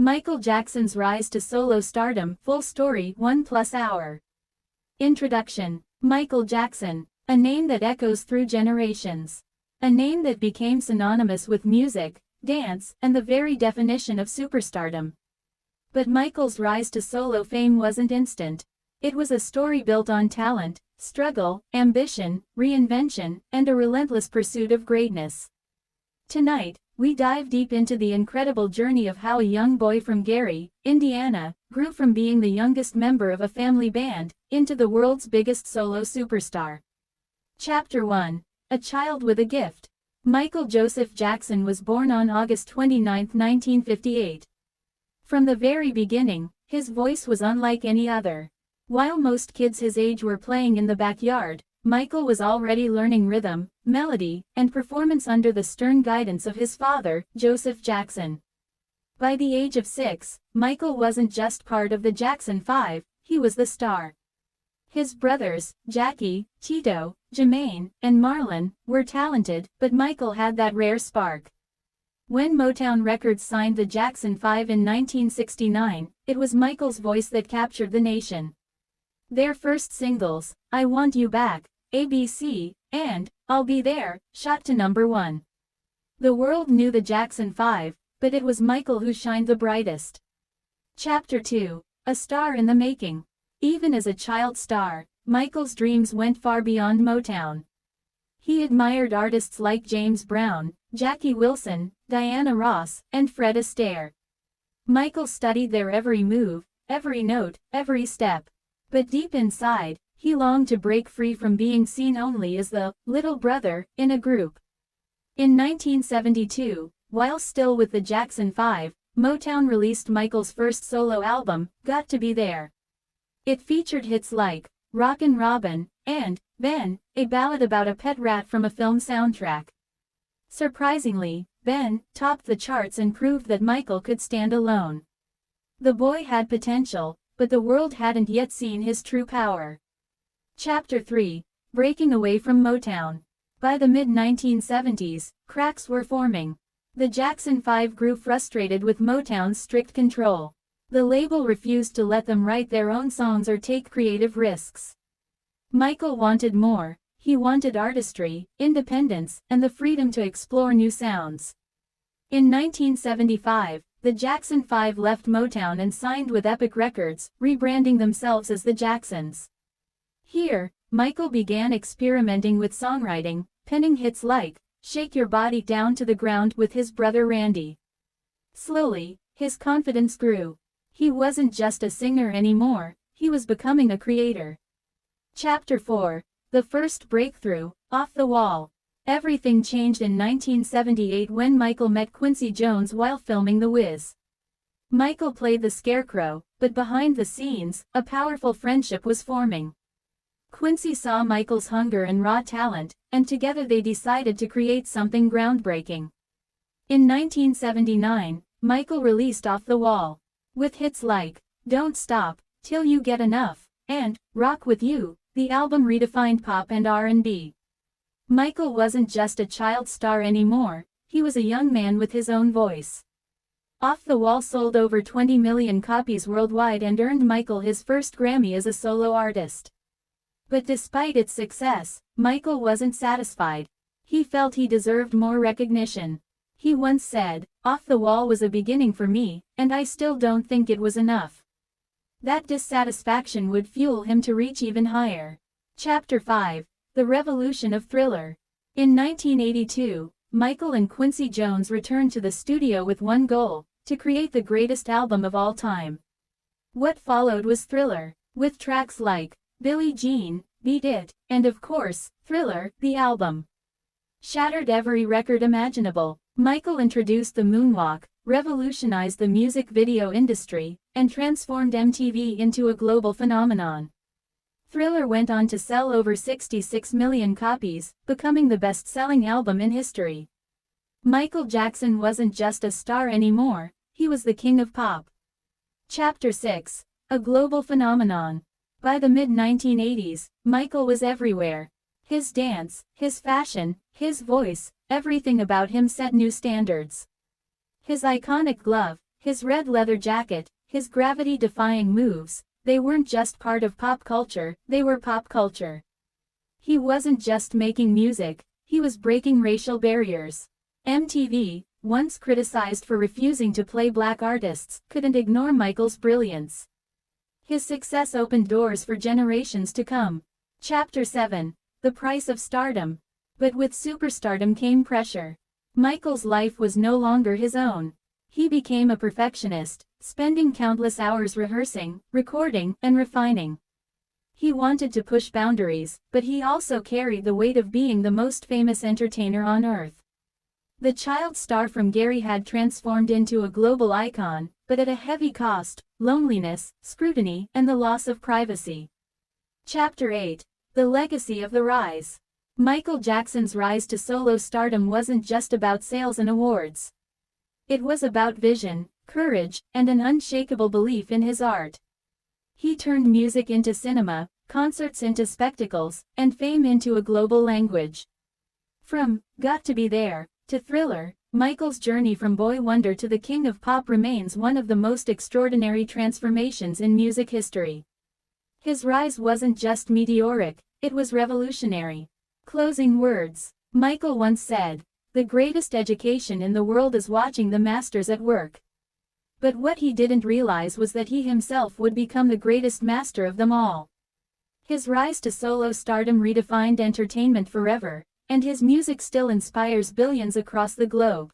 Michael Jackson's rise to solo stardom. Full story. 1+ hour. Introduction. Michael Jackson, a name that echoes through generations. A name that became synonymous with music, dance, and the very definition of superstardom. But Michael's rise to solo fame wasn't instant. It was a story built on talent, struggle, ambition, reinvention, and a relentless pursuit of greatness. Tonight, we dive deep into the incredible journey of how a young boy from Gary, Indiana, grew from being the youngest member of a family band, into the world's biggest solo superstar. Chapter 1. A Child with a Gift. Michael Joseph Jackson was born on August 29, 1958. From the very beginning, his voice was unlike any other. While most kids his age were playing in the backyard, Michael was already learning rhythm, melody, and performance under the stern guidance of his father, Joseph Jackson. By the age of 6, Michael wasn't just part of the Jackson 5, he was the star. His brothers, Jackie, Tito, Jermaine, and Marlon, were talented, but Michael had that rare spark. When Motown Records signed the Jackson 5 in 1969, it was Michael's voice that captured the nation. Their first singles, I Want You Back, ABC, and I'll Be There, shot to number 1. The world knew the Jackson 5, but it was Michael who shined the brightest. Chapter 2. A Star in the Making. Even as a child star, Michael's dreams went far beyond Motown. He admired artists like James Brown, Jackie Wilson, Diana Ross, and Fred Astaire. Michael studied their every move, every note, every step. But deep inside, he longed to break free from being seen only as the little brother in a group. In 1972, while still with the Jackson 5, Motown released Michael's first solo album, Got to Be There. It featured hits like Rockin' Robin and Ben, a ballad about a pet rat from a film soundtrack. Surprisingly, Ben topped the charts and proved that Michael could stand alone. The boy had potential, but the world hadn't yet seen his true power. Chapter 3. Breaking away from Motown. By the mid-1970s, cracks were forming. The Jackson 5 grew frustrated with Motown's strict control. The label refused to let them write their own songs or take creative risks. Michael wanted more. He wanted artistry, independence, and the freedom to explore new sounds. In 1975, the Jackson 5 left Motown and signed with Epic Records, rebranding themselves as the Jacksons. Here, Michael began experimenting with songwriting, penning hits like Shake Your Body Down to the Ground with his brother Randy. Slowly, his confidence grew. He wasn't just a singer anymore, he was becoming a creator. Chapter 4. The First Breakthrough, Off the Wall. Everything changed in 1978 when Michael met Quincy Jones while filming The Wiz. Michael played the Scarecrow, but behind the scenes, a powerful friendship was forming. Quincy saw Michael's hunger and raw talent, and together they decided to create something groundbreaking. In 1979, Michael released Off the Wall. With hits like Don't Stop, Till You Get Enough, and Rock With You, the album redefined pop and R&B. Michael wasn't just a child star anymore, he was a young man with his own voice. Off the Wall sold over 20 million copies worldwide and earned Michael his first Grammy as a solo artist. But despite its success, Michael wasn't satisfied. He felt he deserved more recognition. He once said, "Off the Wall was a beginning for me, and I still don't think it was enough." That dissatisfaction would fuel him to reach even higher. Chapter 5. The Revolution of Thriller. In 1982, Michael and Quincy Jones returned to the studio with one goal, to create the greatest album of all time. What followed was Thriller, with tracks like Billie Jean, Beat It, and of course, Thriller, the album. Shattered every record imaginable. Michael introduced the moonwalk, revolutionized the music video industry, and transformed MTV into a global phenomenon. Thriller went on to sell over 66 million copies, becoming the best-selling album in history. Michael Jackson wasn't just a star anymore, he was the king of pop. Chapter 6. A Global Phenomenon. By the mid-1980s, Michael was everywhere. His dance, his fashion, his voice, everything about him set new standards. His iconic glove, His red leather jacket, his gravity-defying moves, they weren't just part of pop culture, they were pop culture. He wasn't just making music, he was breaking racial barriers. MTV, once criticized for refusing to play black artists, couldn't ignore Michael's brilliance. His success opened doors for generations to come. Chapter 7. The Price of Stardom. But with superstardom came pressure. Michael's life was no longer his own. He became a perfectionist, spending countless hours rehearsing, recording, and refining. He wanted to push boundaries, but he also carried the weight of being the most famous entertainer on earth. The child star from Gary had transformed into a global icon, but at a heavy cost: loneliness, scrutiny, and the loss of privacy. Chapter 8. The Legacy of the Rise. Michael Jackson's rise to solo stardom wasn't just about sales and awards. It was about vision, courage, and an unshakable belief in his art. He turned music into cinema, concerts into spectacles, and fame into a global language. From "Got to Be There" to Thriller, Michael's journey from boy wonder to the king of pop remains one of the most extraordinary transformations in music history. His rise wasn't just meteoric, it was revolutionary. Closing words. Michael once said, "The greatest education in the world is watching the masters at work." But what he didn't realize was that he himself would become the greatest master of them all. His rise to solo stardom redefined entertainment forever, and his music still inspires billions across the globe.